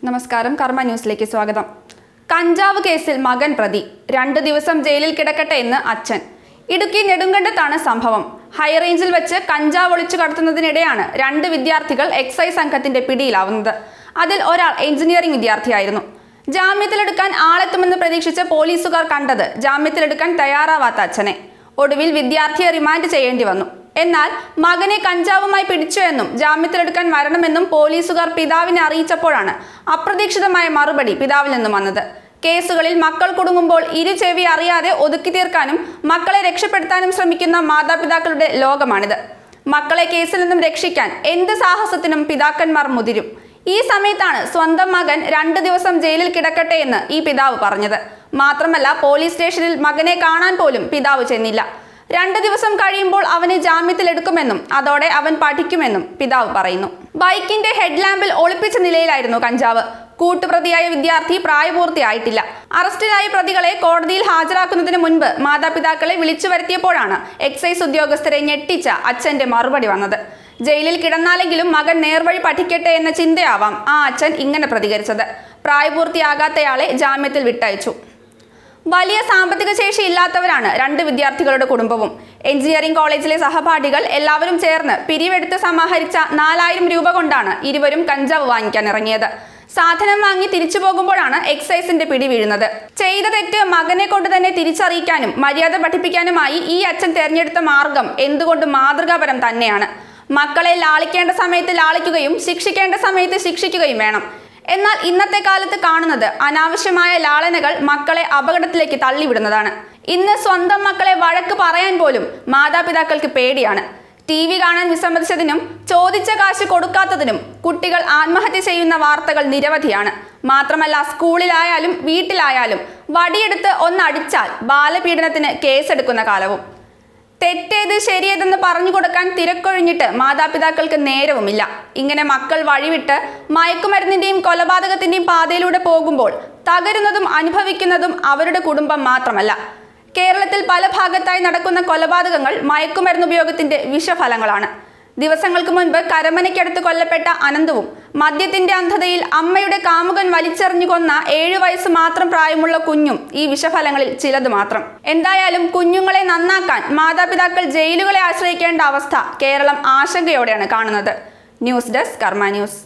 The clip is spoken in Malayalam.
നമസ്കാരം കർമ്മ ന്യൂസിലേക്ക് സ്വാഗതം. കഞ്ചാവ് കേസിൽ മകൻ പ്രതി, 2 ദിവസം ജയിലിൽ കിടക്കട്ടെ എന്ന് അച്ഛൻ. ഇടുക്കി നെടുങ്കണ്ടത്താണ് സംഭവം. ഹൈറേഞ്ചിൽ വെച്ച് കഞ്ചാവ് ഒളിച്ചു കടത്തുന്നതിനിടെയാണ് 2 വിദ്യാർത്ഥികൾ എക്സൈസ് സംഘത്തിന്റെ പിടിയിലാവുന്നത്. അതിൽ ഒരാൾ എഞ്ചിനീയറിംഗ് വിദ്യാർത്ഥിയായിരുന്നു. ജാമ്യത്തിലെടുക്കാൻ ആളെത്തുമെന്ന് പ്രതീക്ഷിച്ച് പോലീസുകാർ കണ്ടത് ജാമ്യത്തിലെടുക്കാൻ തയ്യാറാവാത്ത അച്ഛനെ. ഒടുവിൽ വിദ്യാർത്ഥിയെ റിമാൻഡ് ചെയ്യേണ്ടി വന്നു. എന്നാൽ മകനെ കഞ്ചാവുമായി പിടിച്ചുവെന്നും ജാമ്യത്തിലെടുക്കാൻ വരണമെന്നും പോലീസുകാർ പിതാവിനെ അറിയിച്ചപ്പോഴാണ് അപ്രതീക്ഷിതമായ മറുപടി പിതാവിൽ നിന്നും വന്നത്. കേസുകളിൽ മക്കൾ കുടുങ്ങുമ്പോൾ ഇരുചെവി അറിയാതെ ഒതുക്കി തീർക്കാനും മക്കളെ രക്ഷപ്പെടുത്താനും ശ്രമിക്കുന്ന മാതാപിതാക്കളുടെ ലോകമാണിത്. മക്കളെ കേസിൽ നിന്നും രക്ഷിക്കാൻ എന്ത് സാഹസത്തിനും പിതാക്കന്മാർ മുതിരും. ഈ സമയത്താണ് സ്വന്തം മകൻ 2 ദിവസം ജയിലിൽ കിടക്കട്ടെ എന്ന് ഈ പിതാവ് പറഞ്ഞത്. മാത്രമല്ല, പോലീസ് സ്റ്റേഷനിൽ മകനെ കാണാൻ പോലും പിതാവ് ചെന്നില്ല. 2 ദിവസം കഴിയുമ്പോൾ അവനെ ജാമ്യത്തിലെടുക്കുമെന്നും അതോടെ അവൻ പഠിക്കുമെന്നും പിതാവ് പറയുന്നു. ബൈക്കിന്റെ ഹെഡ്ലാമ്പിൽ ഒളിപ്പിച്ച നിലയിലായിരുന്നു കഞ്ചാവ്. കൂട്ടുപ്രതിയായ വിദ്യാർത്ഥി പ്രായപൂർത്തിയായിട്ടില്ല. അറസ്റ്റിലായ പ്രതികളെ കോടതിയിൽ ഹാജരാക്കുന്നതിന് മുൻപ് മാതാപിതാക്കളെ വിളിച്ചു വരുത്തിയപ്പോഴാണ് എക്സൈസ് ഉദ്യോഗസ്ഥരെ ഞെട്ടിച്ച അച്ഛന്റെ മറുപടി വന്നത്. ജയിലിൽ കിടന്നാലെങ്കിലും മകൻ നേർവഴി പഠിക്കട്ടെ എന്ന ചിന്തയാവാം ആ അച്ഛൻ ഇങ്ങനെ പ്രതികരിച്ചത്. പ്രായപൂർത്തിയാകാത്തയാളെ ജാമ്യത്തിൽ വിട്ടയച്ചു. വലിയ സാമ്പത്തിക ശേഷി ഇല്ലാത്തവരാണ് 2 വിദ്യാർത്ഥികളുടെ കുടുംബവും. എഞ്ചിനീയറിംഗ് കോളേജിലെ സഹപാഠികൾ എല്ലാവരും ചേർന്ന് പിരിവെടുത്ത് സമാഹരിച്ച 4000 രൂപ കൊണ്ടാണ് ഇരുവരും കഞ്ചാവ് വാങ്ങിക്കാൻ ഇറങ്ങിയത്. സാധനം വാങ്ങി തിരിച്ചു പോകുമ്പോഴാണ് എക്സൈസിന്റെ പിടി വീഴുന്നത്. ചെയ്ത തെറ്റ് മകനെ കൊണ്ട് തന്നെ തിരിച്ചറിയിക്കാനും മര്യാദ പഠിപ്പിക്കാനുമായി ഈ അച്ഛൻ തെരഞ്ഞെടുത്ത മാർഗം എന്തുകൊണ്ടും മാതൃകാപരം തന്നെയാണ്. മക്കളെ ലാളിക്കേണ്ട സമയത്ത് ലാളിക്കുകയും ശിക്ഷിക്കേണ്ട സമയത്ത് ശിക്ഷിക്കുകയും വേണം. എന്നാൽ ഇന്നത്തെ കാലത്ത് കാണുന്നത് അനാവശ്യമായ ലാളനകൾ മക്കളെ അപകടത്തിലേക്ക് തള്ളിവിടുന്നതാണ്. ഇന്ന് സ്വന്തം മക്കളെ വഴക്ക് പറയാൻ പോലും മാതാപിതാക്കൾക്ക് പേടിയാണ്. TV കാണാൻ വിസമ്മതിച്ചതിനും ചോദിച്ച കാശ് കൊടുക്കാത്തതിനും കുട്ടികൾ ആത്മഹത്യ ചെയ്യുന്ന വാർത്തകൾ നിരവധിയാണ്. മാത്രമല്ല, സ്കൂളിലായാലും വീട്ടിലായാലും വടിയെടുത്ത് ഒന്നടിച്ചാൽ ബാലപീഡനത്തിന് കേസെടുക്കുന്ന കാലവും. തെറ്റേത് ശരിയേതെന്ന് പറഞ്ഞു കൊടുക്കാൻ തിരക്കൊഴിഞ്ഞിട്ട് മാതാപിതാക്കൾക്ക് നേരവുമില്ല. ഇങ്ങനെ മക്കൾ വഴിവിട്ട് മയക്കുമരുന്നിന്റെയും കൊലപാതകത്തിന്റെയും പാതയിലൂടെ പോകുമ്പോൾ തകരുന്നതും അനുഭവിക്കുന്നതും അവരുടെ കുടുംബം മാത്രമല്ല. കേരളത്തിൽ പല ഭാഗത്തായി നടക്കുന്ന കൊലപാതകങ്ങൾ മയക്കുമരുന്ന് ഉപയോഗത്തിന്റെ വിഷഫലങ്ങളാണ്. ദിവസങ്ങൾക്ക് മുൻപ് കരമനയ്ക്കടുത്ത് കൊല്ലപ്പെട്ട അനന്തവും മദ്യത്തിന്റെ അന്ധതയിൽ അമ്മയുടെ കാമുകൻ വലിച്ചെറിഞ്ഞു കൊന്ന 7 വയസ്സ് മാത്രം പ്രായമുള്ള കുഞ്ഞും ഈ വിഷഫലങ്ങളിൽ ചിലത് മാത്രം. എന്തായാലും കുഞ്ഞുങ്ങളെ നന്നാക്കാൻ മാതാപിതാക്കൾ ജയിലുകളെ ആശ്രയിക്കേണ്ട അവസ്ഥ കേരളം ആശങ്കയോടെയാണ് കാണുന്നത്. ന്യൂസ് ഡെസ്ക് കർമ്മ ന്യൂസ്.